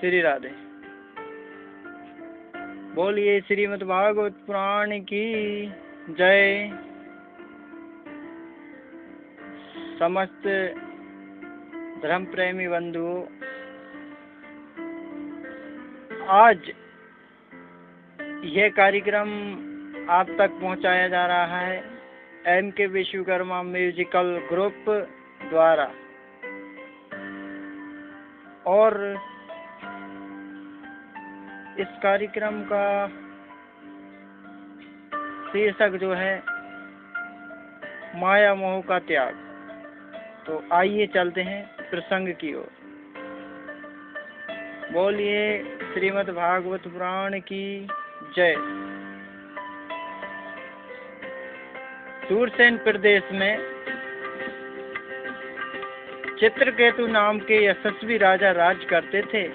श्री राधे। बोलिए श्रीमद् भागवत पुराण की जय। समस्त धर्म प्रेमी बंधुओं, आज यह कार्यक्रम आप तक पहुंचाया जा रहा है M.K. विश्वकर्मा म्यूजिकल ग्रुप द्वारा, और इस कार्यक्रम का शीर्षक जो है माया मोह का त्याग। तो आइए चलते हैं प्रसंग की ओर। बोलिए श्रीमद् भागवत पुराण की जय। सूरसेन प्रदेश में चित्रकेतु नाम के यशस्वी राजा राज करते थे।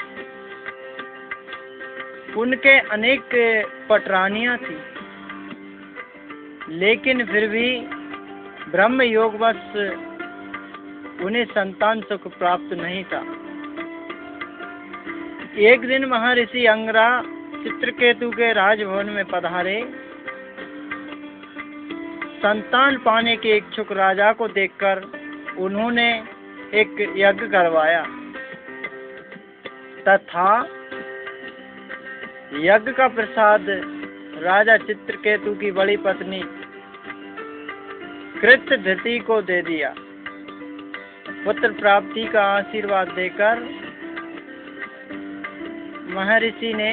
उनके अनेक पटरानियां थी, लेकिन फिर भी ब्रह्म योगवश उन्हें संतान सुख प्राप्त नहीं था। एक दिन महर्षि अंगरा चित्रकेतु के राजभवन में पधारे। संतान पाने के इच्छुक राजा को देखकर उन्होंने एक यज्ञ करवाया तथा यज्ञ का प्रसाद राजा चित्रकेतु की बड़ी पत्नी कृतधृति को दे दिया। पुत्र प्राप्ति का आशीर्वाद देकर महर्षि ने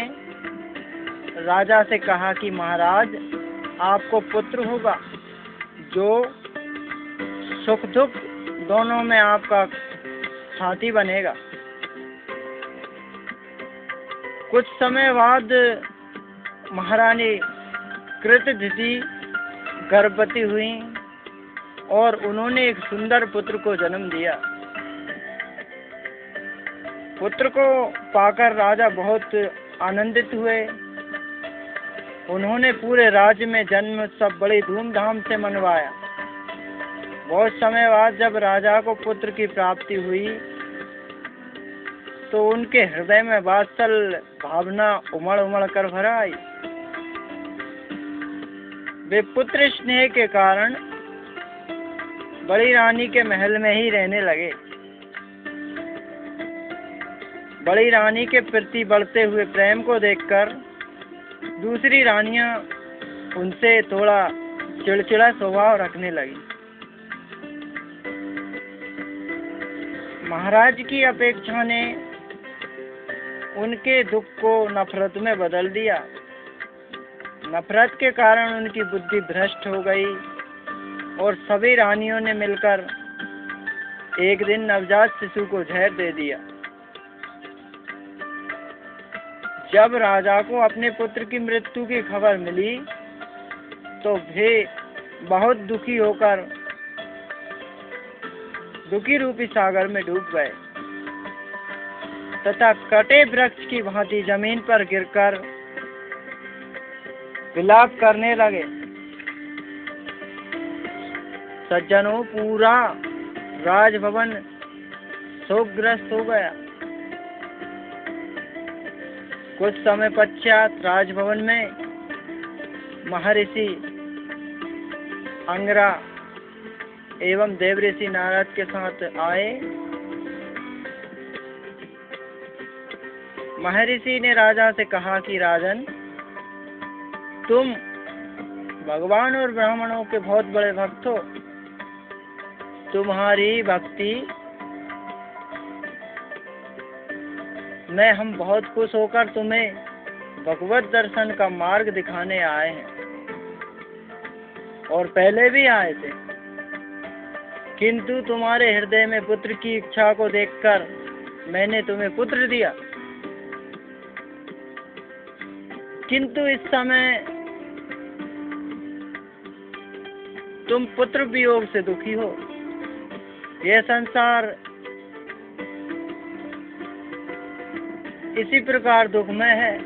राजा से कहा कि महाराज, आपको पुत्र होगा जो सुख दुख दोनों में आपका साथी बनेगा। कुछ समय बाद महारानी कृतधृति गर्भवती हुई और उन्होंने एक सुंदर पुत्र को जन्म दिया। पुत्र को पाकर राजा बहुत आनंदित हुए। उन्होंने पूरे राज्य में जन्म उत्सव बड़ी धूमधाम से मनवाया। बहुत समय बाद जब राजा को पुत्र की प्राप्ति हुई तो उनके हृदय में वात्सल्य भावना उमड़ उमड़ कर भर आई। वे पुत्र स्नेह के कारण बड़ी रानी के महल में ही रहने लगे। बड़ी रानी के प्रति बढ़ते हुए प्रेम को देखकर दूसरी रानियां उनसे थोड़ा चिड़चिड़ा स्वभाव रखने लगी। महाराज की अपेक्षा ने उनके दुख को नफरत में बदल दिया। नफरत के कारण उनकी बुद्धि भ्रष्ट हो गई और सभी रानियों ने मिलकर एक दिन नवजात शिशु को जहर दे दिया। जब राजा को अपने पुत्र की मृत्यु की खबर मिली तो वे बहुत दुखी होकर दुखी रूपी सागर में डूब गए तथा कटे वृक्ष की भांति जमीन पर गिरकर विलाप करने लगे। सज्जनों, पूरा राजभवन शोकग्रस्त हो गया। कुछ समय पश्चात राजभवन में महर्षि अंगरा एवं देवऋषि नारद के साथ आए। महर्षि ने राजा से कहा कि राजन, तुम भगवान और ब्राह्मणों के बहुत बड़े भक्त हो। तुम्हारी भक्ति में हम बहुत खुश होकर तुम्हें भगवत दर्शन का मार्ग दिखाने आए हैं, और पहले भी आए थे, किंतु तुम्हारे हृदय में पुत्र की इच्छा को देखकर मैंने तुम्हें पुत्र दिया। किंतु इस समय तुम पुत्र वियोग से दुखी हो। यह संसार इसी प्रकार दुखमय है।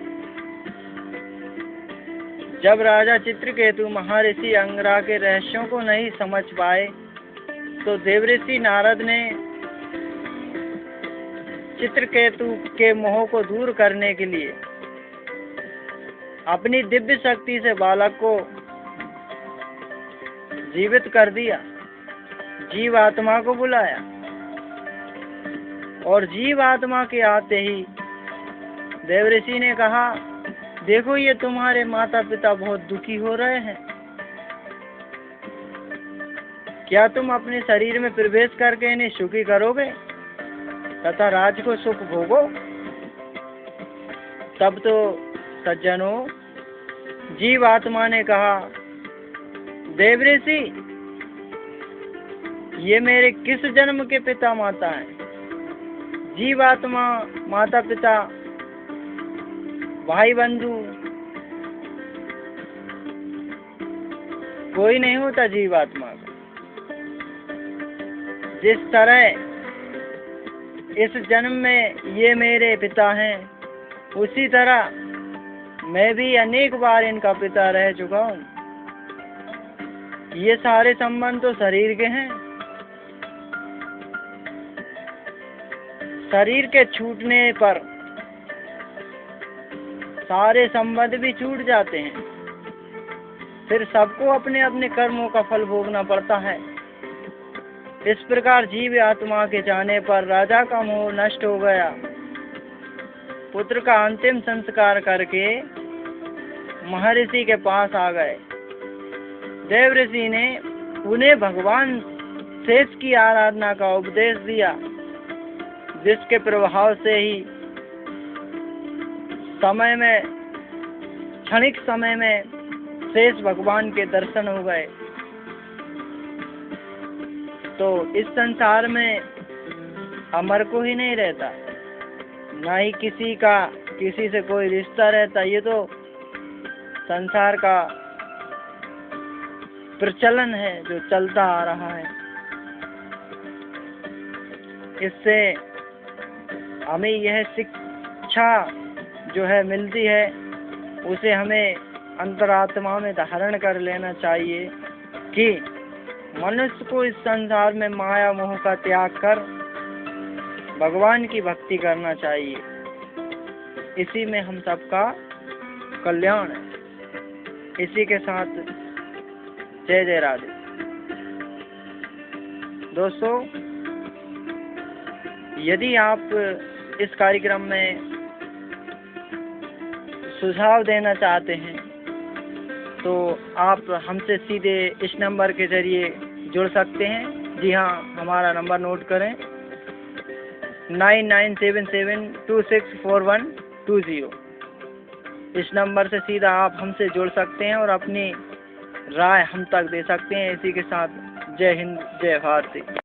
जब राजा चित्रकेतु महर्षि अंगरा के रहस्यों को नहीं समझ पाए तो देवऋषि नारद ने चित्रकेतु के मोह को दूर करने के लिए अपनी दिव्य शक्ति से बालक को जीवित कर दिया, जीव आत्मा को बुलाया और जीव आत्मा के आते ही देवऋषि ने कहा, देखो ये तुम्हारे माता पिता बहुत दुखी हो रहे हैं, क्या तुम अपने शरीर में प्रवेश करके इन्हें सुखी करोगे तथा राज को सुख भोगो। तब तो सज्जनों जीव आत्मा ने कहा, देवऋषि ये मेरे किस जन्म के पिता माता हैं। जीवात्मा माता पिता भाई बंधु कोई नहीं होता जीवात्मा का। जिस तरह इस जन्म में ये मेरे पिता हैं, उसी तरह मैं भी अनेक बार इनका पिता रह चुका हूँ। ये सारे संबंध तो शरीर के हैं, शरीर के छूटने पर सारे संबंध भी छूट जाते हैं, फिर सबको अपने अपने कर्मों का फल भोगना पड़ता है। इस प्रकार जीव आत्मा के जाने पर राजा का मोह नष्ट हो गया। पुत्र का अंतिम संस्कार करके महर्षि के पास आ गए। देवऋषि ने उन्हें भगवान शेष की आराधना का उपदेश दिया, जिसके प्रभाव से ही समय में क्षणिक समय में शेष भगवान के दर्शन हो गए। तो इस संसार में अमर को ही नहीं रहता, ना ही किसी से कोई रिश्ता रहता। ये तो संसार का प्रचलन है जो चलता आ रहा है। इससे हमें यह शिक्षा जो है मिलती है, उसे हमें अंतरात्मा में धारण कर लेना चाहिए कि मनुष्य को इस संसार में माया मोह का त्याग कर भगवान की भक्ति करना चाहिए। इसी में हम सबका कल्याण है। इसी के साथ जय जय राधे। दोस्तों, यदि आप इस कार्यक्रम में सुझाव देना चाहते हैं तो आप हमसे सीधे इस नंबर के जरिए जुड़ सकते हैं। जी हाँ, हमारा नंबर नोट करें 9977264120। इस नंबर से सीधा आप हमसे जुड़ सकते हैं और अपनी राय हम तक दे सकते हैं। इसी के साथ जय हिंद, जय भारत।